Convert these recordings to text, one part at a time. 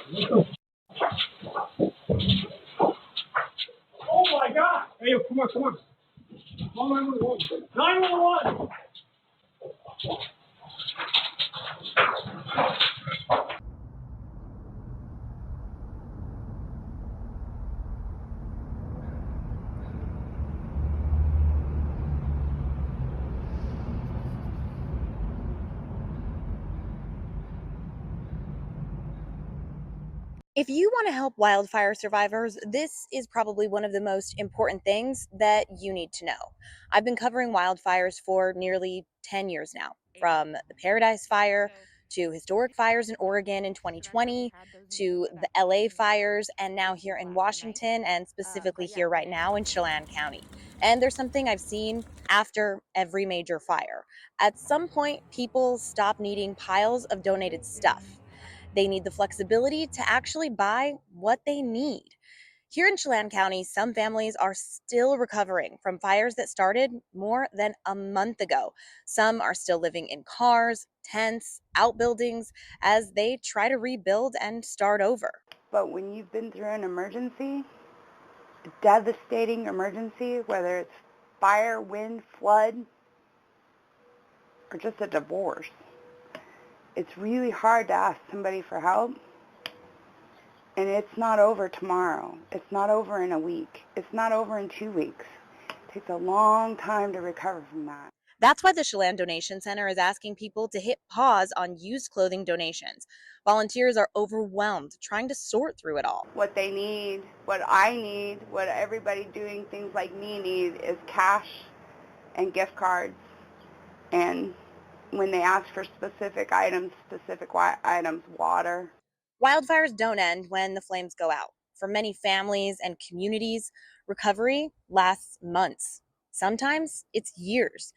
Oh my God! Hey, come on, come on. Call 911. 911! If you want to help wildfire survivors, this is probably one of the most important things that you need to know. I've been covering wildfires for nearly 10 years now, from the Paradise Fire to historic fires in Oregon in 2020 to the LA fires, and now here in Washington, and specifically here right now in Chelan County. And there's something I've seen after every major fire. At some point, people stop needing piles of donated stuff. They need the flexibility to actually buy what they need. Here in Chelan County, some families are still recovering from fires that started more than a month ago. Some are still living in cars, tents, outbuildings as they try to rebuild and start over. But when you've been through an emergency, a devastating emergency, whether it's fire, wind, flood, or just a divorce, it's really hard to ask somebody for help. And it's not over tomorrow. It's not over in a week. It's not over in 2 weeks. It takes a long time to recover from that. That's why the Chelan Donation Center is asking people to hit pause on used clothing donations. Volunteers are overwhelmed trying to sort through it all. What they need, what I need, what everybody doing things like me need is cash and gift cards. And when they ask for specific items, water. Wildfires don't end when the flames go out. For many families and communities, recovery lasts months. Sometimes it's years.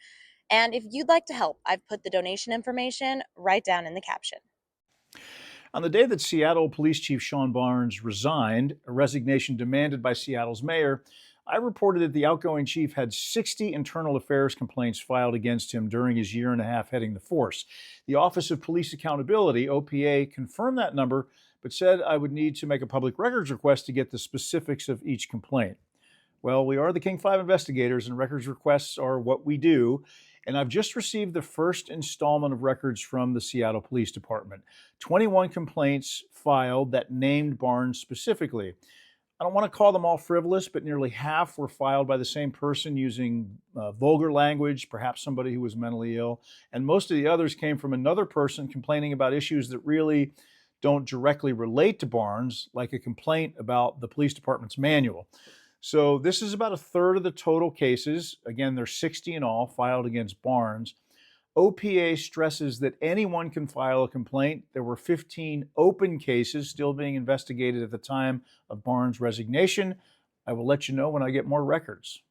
And if you'd like to help, I've put the donation information right down in the caption. On the day that Seattle Police Chief Sean Barnes resigned, a resignation demanded by Seattle's mayor, I reported that the outgoing chief had 60 internal affairs complaints filed against him during his year and a half heading the force. The Office of Police Accountability, OPA, confirmed that number, but said I would need to make a public records request to get the specifics of each complaint. Well, we are the King 5 investigators, and records requests are what we do. And I've just received the first installment of records from the Seattle Police Department. 21 complaints filed that named Barnes specifically. I don't want to call them all frivolous, but nearly half were filed by the same person using vulgar language, perhaps somebody who was mentally ill. And most of the others came from another person complaining about issues that really don't directly relate to Barnes, like a complaint about the police department's manual. So this is about a third of the total cases. Again, there's 60 in all filed against Barnes. OPA stresses that anyone can file a complaint. There were 15 open cases still being investigated at the time of Barnes' resignation. I will let you know when I get more records.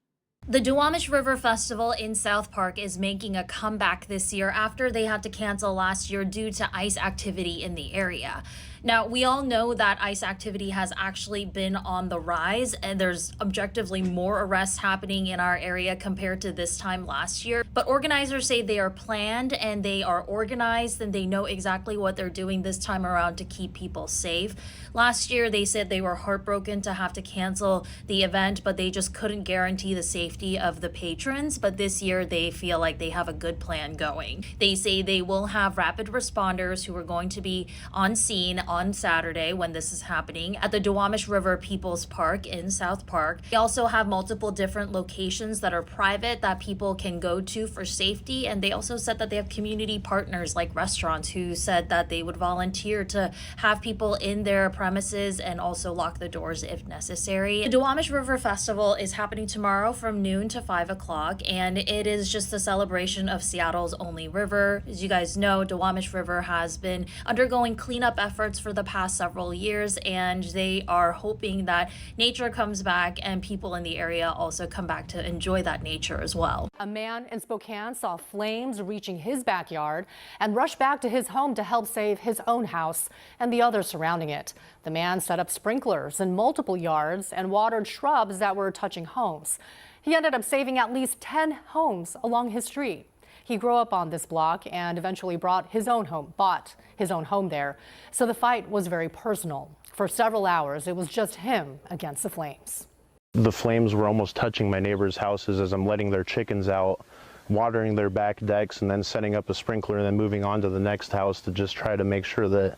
The Duwamish River Festival in South Park is making a comeback this year after they had to cancel last year due to ice activity in the area. Now, we all know that ice activity has actually been on the rise, and there's objectively more arrests happening in our area compared to this time last year. But organizers say they are planned and they are organized and they know exactly what they're doing this time around to keep people safe. Last year, they said they were heartbroken to have to cancel the event, but they just couldn't guarantee the safety of the patrons. But this year, they feel like they have a good plan going. They say they will have rapid responders who are going to be on scene on Saturday when this is happening at the Duwamish River People's Park in South Park. They also have multiple different locations that are private that people can go to for safety. And they also said that they have community partners like restaurants who said that they would volunteer to have people in their premises and also lock the doors if necessary. The Duwamish River Festival is happening tomorrow from noon to 5 o'clock, and it is just a celebration of Seattle's only river. As you guys know, Duwamish River has been undergoing cleanup efforts for the past several years, and they are hoping that nature comes back and people in the area also come back to enjoy that nature as well. A man in Spokane saw flames reaching his backyard and rushed back to his home to help save his own house and the others surrounding it. The man set up sprinklers in multiple yards and watered shrubs that were touching homes. He ended up saving at least 10 homes along his street. He grew up on this block and eventually bought his own home there. So the fight was very personal. For several hours, it was just him against the flames. The flames were almost touching my neighbors' houses as I'm letting their chickens out, watering their back decks, and then setting up a sprinkler and then moving on to the next house to just try to make sure that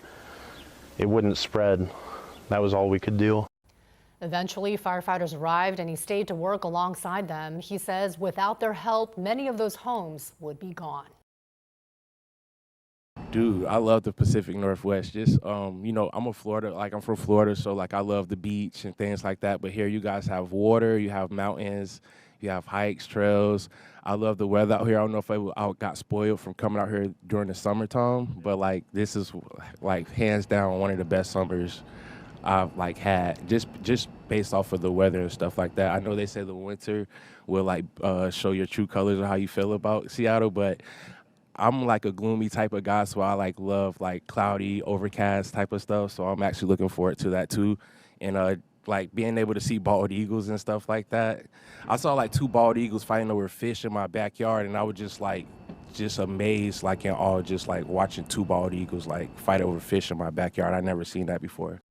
it wouldn't spread. That was all we could do. Eventually, firefighters arrived and he stayed to work alongside them. He says without their help, many of those homes would be gone. Dude, I love the Pacific Northwest. Just, you know, I'm from Florida, so like I love the beach and things like that. But here you guys have water, you have mountains, you have hikes, trails. I love the weather out here. I don't know if I got spoiled from coming out here during the summertime, but like this is like hands down one of the best summers I've like had, just based off of the weather and stuff like that. I know they say the winter will like show your true colors or how you feel about Seattle, but I'm like a gloomy type of guy, so I like love like cloudy, overcast type of stuff. So I'm actually looking forward to that too, and like being able to see bald eagles and stuff like that. I saw like 2 bald eagles fighting over fish in my backyard, and I was just amazed, like in awe, just like watching 2 bald eagles like fight over fish in my backyard. I never seen that before.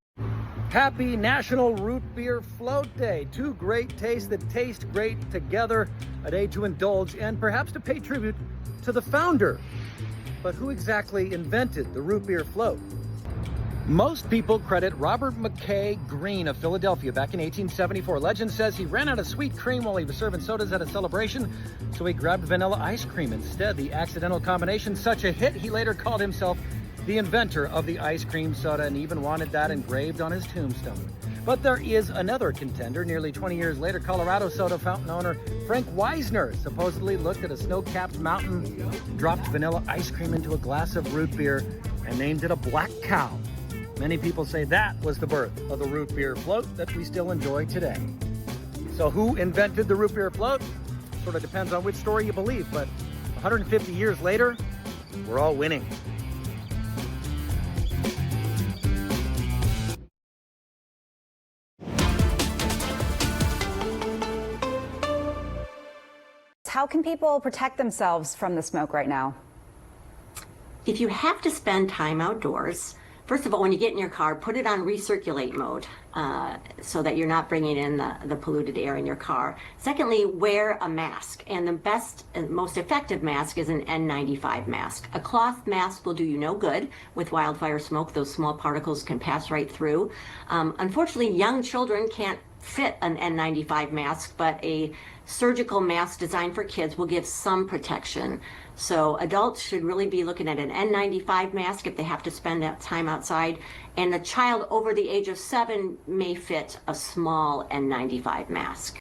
Happy National Root Beer Float Day. 2 great tastes that taste great together. A day to indulge and perhaps to pay tribute to the founder. But who exactly invented the root beer float? Most people credit Robert McKay Green of Philadelphia back in 1874. Legend says he ran out of sweet cream while he was serving sodas at a celebration, so he grabbed vanilla ice cream instead. The accidental combination, such a hit, he later called himself the inventor of the ice cream soda and even wanted that engraved on his tombstone. But there is another contender. Nearly 20 years later, Colorado soda fountain owner Frank Wisner supposedly looked at a snow-capped mountain, dropped vanilla ice cream into a glass of root beer, and named it a Black Cow. Many people say that was the birth of the root beer float that we still enjoy today. So who invented the root beer float? Sort of depends on which story you believe, but 150 years later, we're all winning. How can people protect themselves from the smoke right now? If you have to spend time outdoors, first of all, when you get in your car, put it on recirculate mode so that you're not bringing in the polluted air in your car. Secondly, wear a mask. And the best and most effective mask is an N95 mask. A cloth mask will do you no good with wildfire smoke. Those small particles can pass right through. Unfortunately, young children can't fit an N95 mask, but a surgical mask designed for kids will give some protection. So adults should really be looking at an N95 mask if they have to spend that time outside, and a child over the age of 7 may fit a small N95 mask.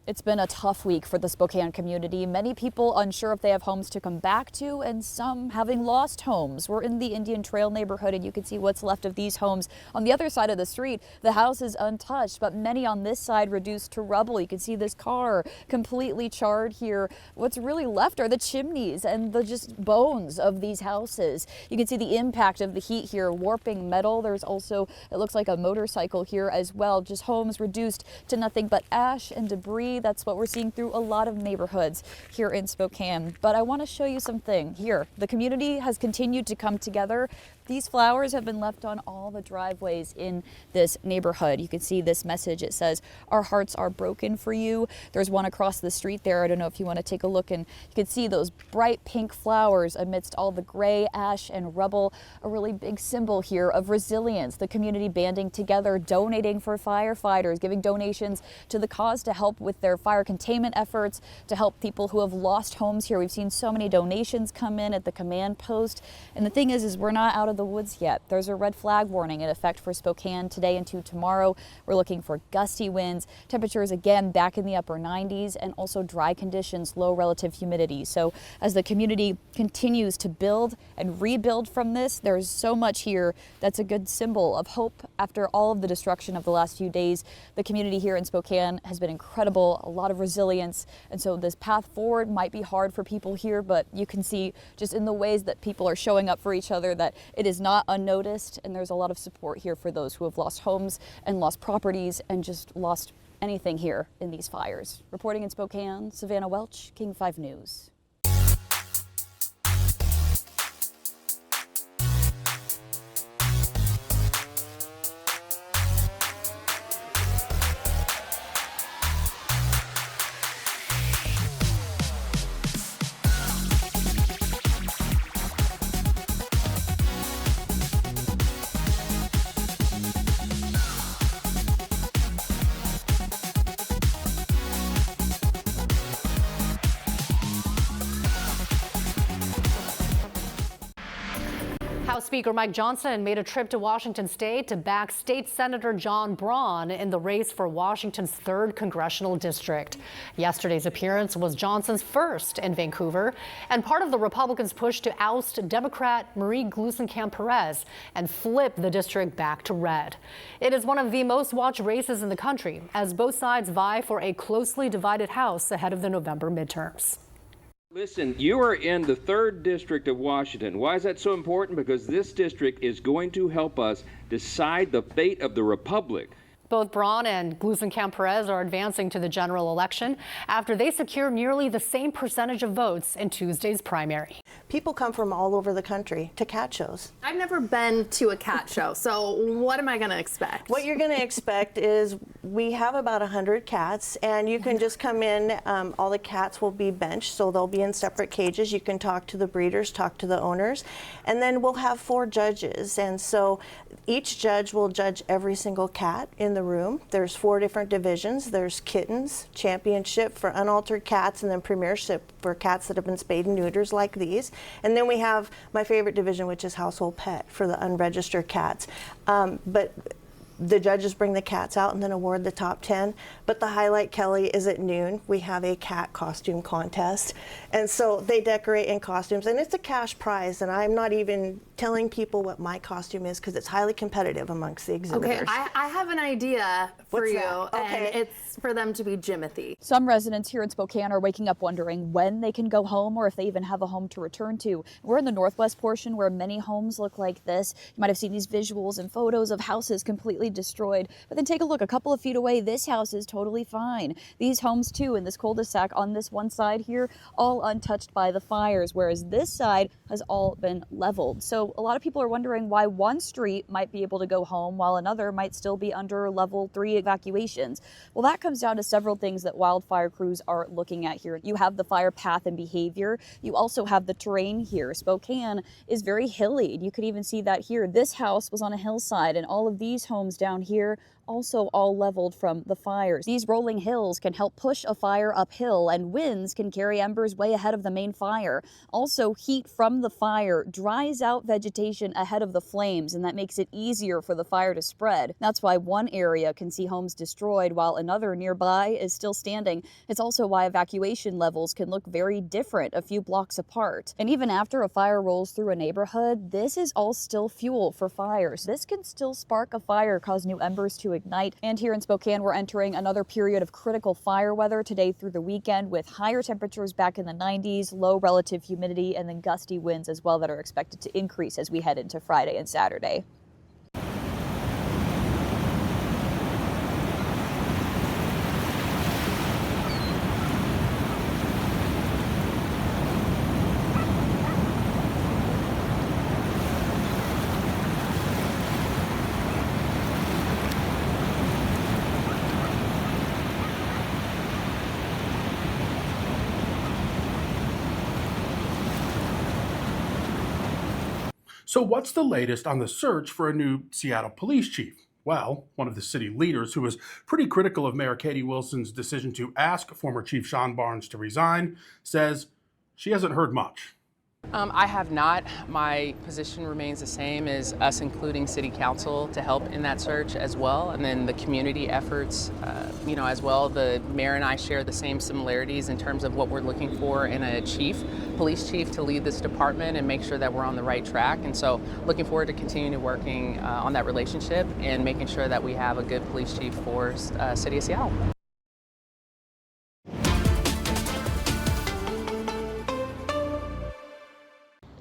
It's been a tough week for the Spokane community. Many people unsure if they have homes to come back to, and some having lost homes. We're in the Indian Trail neighborhood, and you can see what's left of these homes. On the other side of the street, the house is untouched, but many on this side reduced to rubble. You can see this car completely charred here. What's really left are the chimneys and the just bones of these houses. You can see the impact of the heat here, warping metal. There's also, it looks like a motorcycle here as well. Just homes reduced to nothing but ash and debris. That's what we're seeing through a lot of neighborhoods here in Spokane. But I want to show you something here. The community has continued to come together. These flowers have been left on all the driveways in this neighborhood. You can see this message. It says, "Our hearts are broken for you." There's one across the street there. I don't know if you want to take a look, and you can see those bright pink flowers amidst all the gray ash and rubble. A really big symbol here of resilience. The community banding together, donating for firefighters, giving donations to the cause to help with their fire containment efforts, to help people who have lost homes here. We've seen so many donations come in at the command post. And the thing is we're not out of the woods yet. There's a red flag warning in effect for Spokane today into tomorrow. We're looking for gusty winds, temperatures again back in the upper 90s, and also dry conditions, low relative humidity. So as the community continues to build and rebuild from this, there's so much here that's a good symbol of hope after all of the destruction of the last few days. The community here in Spokane has been incredible, a lot of resilience, and so this path forward might be hard for people here, but you can see just in the ways that people are showing up for each other that it is not unnoticed, and there's a lot of support here for those who have lost homes and lost properties and just lost anything here in these fires. Reporting in Spokane, Savannah Welch, King 5 News. House Speaker Mike Johnson made a trip to Washington state to back State Senator John Braun in the race for Washington's 3rd congressional district. Yesterday's appearance was Johnson's first in Vancouver and part of the Republicans' push to oust Democrat Marie Gluesenkamp-Perez and flip the district back to red. It is one of the most watched races in the country as both sides vie for a closely divided House ahead of the November midterms. Listen, you are in the 3rd district of Washington. Why is that so important? Because this district is going to help us decide the fate of the republic. Both Braun and Gluesenkamp-Perez are advancing to the general election after they secure nearly the same percentage of votes in Tuesday's primary. People come from all over the country to cat shows. I've never been to a cat show, so what am I going to expect? What you're going to expect is we have about 100 cats, and you can just come in. All the cats will be benched, so they'll be in separate cages. You can talk to the breeders, talk to the owners, and then we'll have 4 judges. And so each judge will judge every single cat in the room. There's 4 different divisions. There's kittens, championship for unaltered cats, and then premiership for cats that have been spayed and neuters like these. And then we have my favorite division, which is household pet for the unregistered cats. But the judges bring the cats out and then award the top 10. But the highlight, Kelly, is at noon. We have a cat costume contest. And so they decorate in costumes, and it's a cash prize. And I'm not even telling people what my costume is because it's highly competitive amongst the exhibitors. Okay, I have an idea for What's you, that? Okay. and it's for them to be Jimothy. Some residents here in Spokane are waking up wondering when they can go home or if they even have a home to return to. We're in the northwest portion where many homes look like this. You might have seen these visuals and photos of houses completely destroyed. But then take a look, a couple of feet away, this house is totally fine. These homes too in this cul-de-sac on this one side here, all untouched by the fires, whereas this side has all been leveled. So a lot of people are wondering why one street might be able to go home while another might still be under level 3 evacuations. Well, that comes down to several things that wildfire crews are looking at here. You have the fire path and behavior. You also have the terrain here. Spokane is very hilly. You could even see that here. This house was on a hillside, and all of these homes down here also all leveled from the fires. These rolling hills can help push a fire uphill, and winds can carry embers way ahead of the main fire. Also, heat from the fire dries out vegetation ahead of the flames, and that makes it easier for the fire to spread. That's why one area can see homes destroyed while another nearby is still standing. It's also why evacuation levels can look very different a few blocks apart. And even after a fire rolls through a neighborhood, this is all still fuel for fires. This can still spark a fire, cause new embers to ignite. And here in Spokane, we're entering another period of critical fire weather today through the weekend, with higher temperatures back in the 90s, low relative humidity, and then gusty winds as well that are expected to increase as we head into Friday and Saturday. So what's the latest on the search for a new Seattle police chief? Well, one of the city leaders who was pretty critical of Mayor Katie Wilson's decision to ask former Chief Sean Barnes to resign says she hasn't heard much. I have not. My position remains the same as us including City Council to help in that search as well, and then the community efforts, as well. The mayor and I share the same similarities in terms of what we're looking for in a police chief to lead this department and make sure that we're on the right track. And so looking forward to continuing working on that relationship and making sure that we have a good police chief for City of Seattle.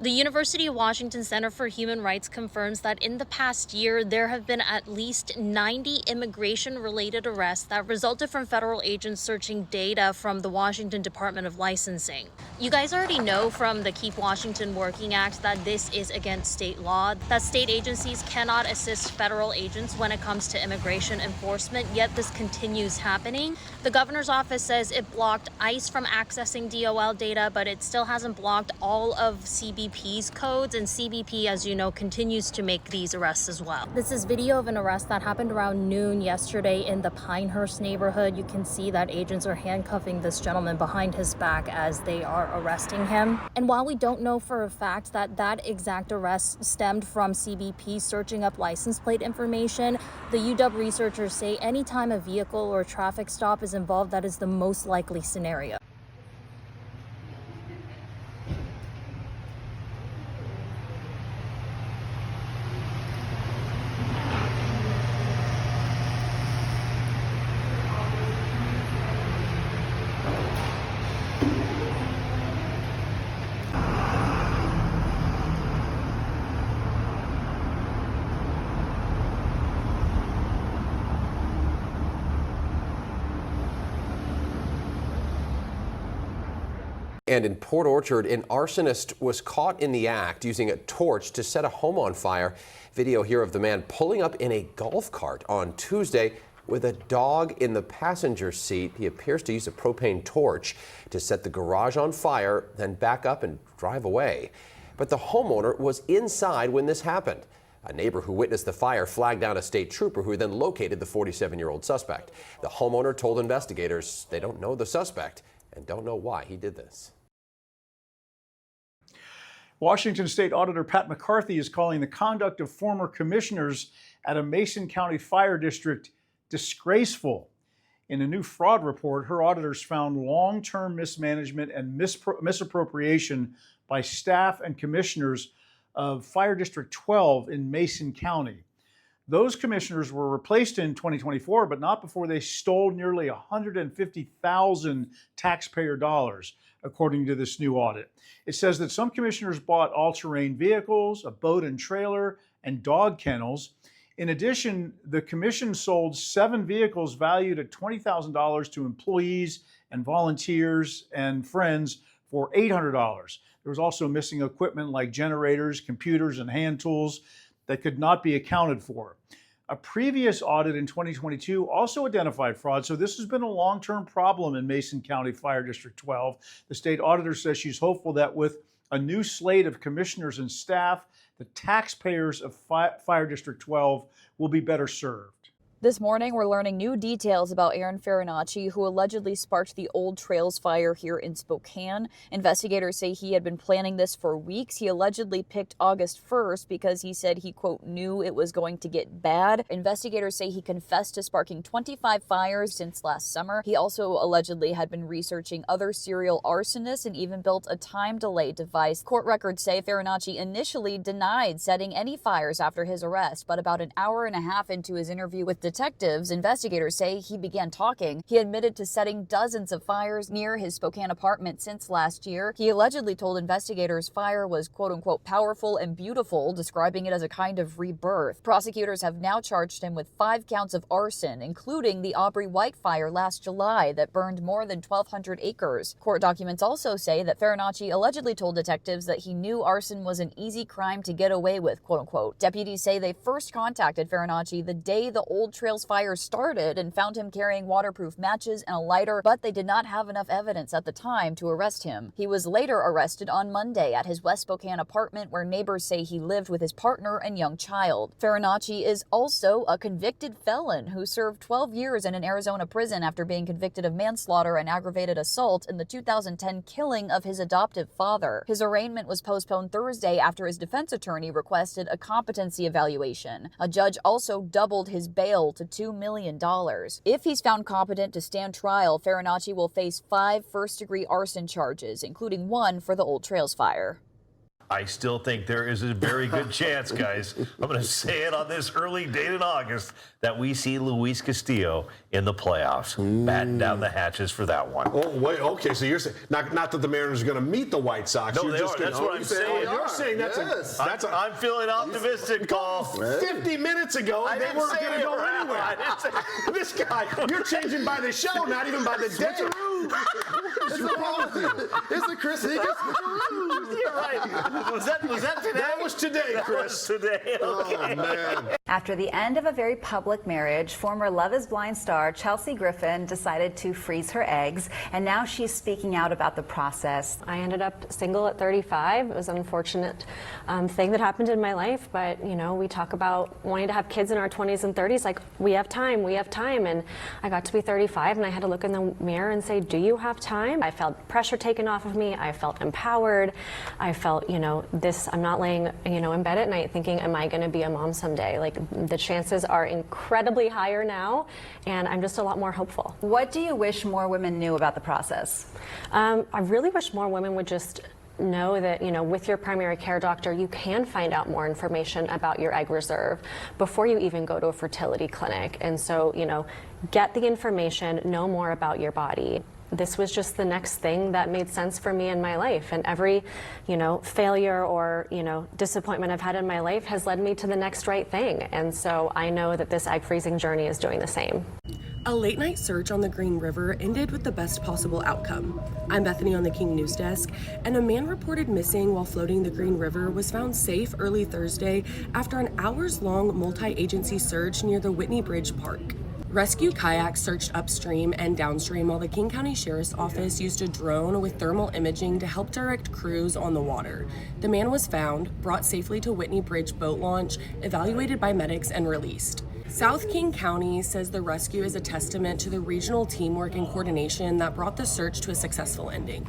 The University of Washington Center for Human Rights confirms that in the past year, there have been at least 90 immigration-related arrests that resulted from federal agents searching data from the Washington Department of Licensing. You guys already know from the Keep Washington Working Act that this is against state law, that state agencies cannot assist federal agents when it comes to immigration enforcement, yet this continues happening. The governor's office says it blocked ICE from accessing DOL data, but it still hasn't blocked all of CBP CBP's codes, and CBP, as you know, continues to make these arrests as well. This is video of an arrest that happened around noon yesterday in the Pinehurst neighborhood. You can see that agents are handcuffing this gentleman behind his back as they are arresting him. And while we don't know for a fact that that exact arrest stemmed from CBP searching up license plate information, the UW researchers say anytime a vehicle or traffic stop is involved, that is the most likely scenario. And in Port Orchard, an arsonist was caught in the act using a torch to set a home on fire. Video here of the man pulling up in a golf cart on Tuesday with a dog in the passenger seat. He appears to use a propane torch to set the garage on fire, then back up and drive away. But the homeowner was inside when this happened. A neighbor who witnessed the fire flagged down a state trooper who then located the 47-year-old suspect. The homeowner told investigators they don't know the suspect and don't know why he did this. Washington State Auditor Pat McCarthy is calling the conduct of former commissioners at a Mason County fire district disgraceful. In a new fraud report, her auditors found long-term mismanagement and misappropriation by staff and commissioners of Fire District 12 in Mason County. Those commissioners were replaced in 2024, but not before they stole nearly $150,000 taxpayer dollars, according to this new audit. It says that some commissioners bought all-terrain vehicles, a boat and trailer, and dog kennels. In addition, the commission sold 7 vehicles valued at $20,000 to employees and volunteers and friends for $800. There was also missing equipment like generators, computers, and hand tools that could not be accounted for. A previous audit in 2022 also identified fraud, so this has been a long-term problem in Mason County Fire District 12. The state auditor says she's hopeful that with a new slate of commissioners and staff, the taxpayers of Fire District 12 will be better served. This morning, we're learning new details about Aaron Farinacci, who allegedly sparked the Old Trails fire here in Spokane. Investigators say he had been planning this for weeks. He allegedly picked August 1st because he said he, quote, knew it was going to get bad. Investigators say he confessed to sparking 25 fires since last summer. He also allegedly had been researching other serial arsonists and even built a time delay device. Court records say Farinacci initially denied setting any fires after his arrest, but about an hour and a half into his interview with detectives, investigators say he began talking. He admitted to setting dozens of fires near his Spokane apartment since last year. He allegedly told investigators fire was, quote unquote, powerful and beautiful, describing it as a kind of rebirth. Prosecutors have now charged him with 5 counts of arson, including the Aubrey White fire last July that burned more than 1,200 acres. Court documents also say that Farinacci allegedly told detectives that he knew arson was an easy crime to get away with, quote unquote. Deputies say they first contacted Farinacci the day the Old Trails fire started and found him carrying waterproof matches and a lighter, but they did not have enough evidence at the time to arrest him. He was later arrested on Monday at his West Spokane apartment where neighbors say he lived with his partner and young child. Farinacci is also a convicted felon who served 12 years in an Arizona prison after being convicted of manslaughter and aggravated assault in the 2010 killing of his adoptive father. His arraignment was postponed Thursday after his defense attorney requested a competency evaluation. A judge also doubled his bail to $2 million. If he's found competent to stand trial, Farinacci will face 5 first-degree arson charges, including 1 for the Old Trails fire. I still think there is a very good chance, guys, I'm going to say it on this early date in August, that we see Luis Castillo in the playoffs. Batten down the hatches for that one. Oh, wait, okay, so you're saying, not that the Mariners are going to meet the White Sox. No, you're they just are. Gonna, That's what I'm saying. You're saying that's I'm feeling optimistic, Paul. 50 minutes ago, they weren't going to go anywhere. This guy, you're changing by the show, not even by the day. What's wrong with you? It's a Chris Higgins. You're right. Was that today? That was today, Chris. Was today. Okay. Oh, man. After the end of a very public marriage, former Love is Blind star Chelsea Griffin decided to freeze her eggs, and now she's speaking out about the process. I ended up single at 35. It was an unfortunate thing that happened in my life, but you know, we talk about wanting to have kids in our 20s and 30s, like we have time, and I got to be 35 and I had to look in the mirror and say, do you have time? I felt pressure taken off of me. I felt empowered. I felt, you know, I'm not laying, you know, in bed at night thinking, am I going to be a mom someday? Like, the chances are incredibly higher now, and I'm just a lot more hopeful. What do you wish more women knew about the process? I really wish more women would just know that, you know, with your primary care doctor, you can find out more information about your egg reserve before you even go to a fertility clinic. And so, you know, get the information, know more about your body. This was just the next thing that made sense for me in my life, and every, you know, failure or, you know, disappointment I've had in my life has led me to the next right thing. And so I know that this egg freezing journey is doing the same. A late-night search on the Green River ended with the best possible outcome. I'm Bethany on the King News Desk, and a man reported missing while floating the Green River was found safe early Thursday after an hours-long multi-agency search near the Whitney Bridge Park. Rescue kayaks searched upstream and downstream while the King County Sheriff's Office used a drone with thermal imaging to help direct crews on the water. The man was found, brought safely to Whitney Bridge boat launch, evaluated by medics, and released. South King County says the rescue is a testament to the regional teamwork and coordination that brought the search to a successful ending.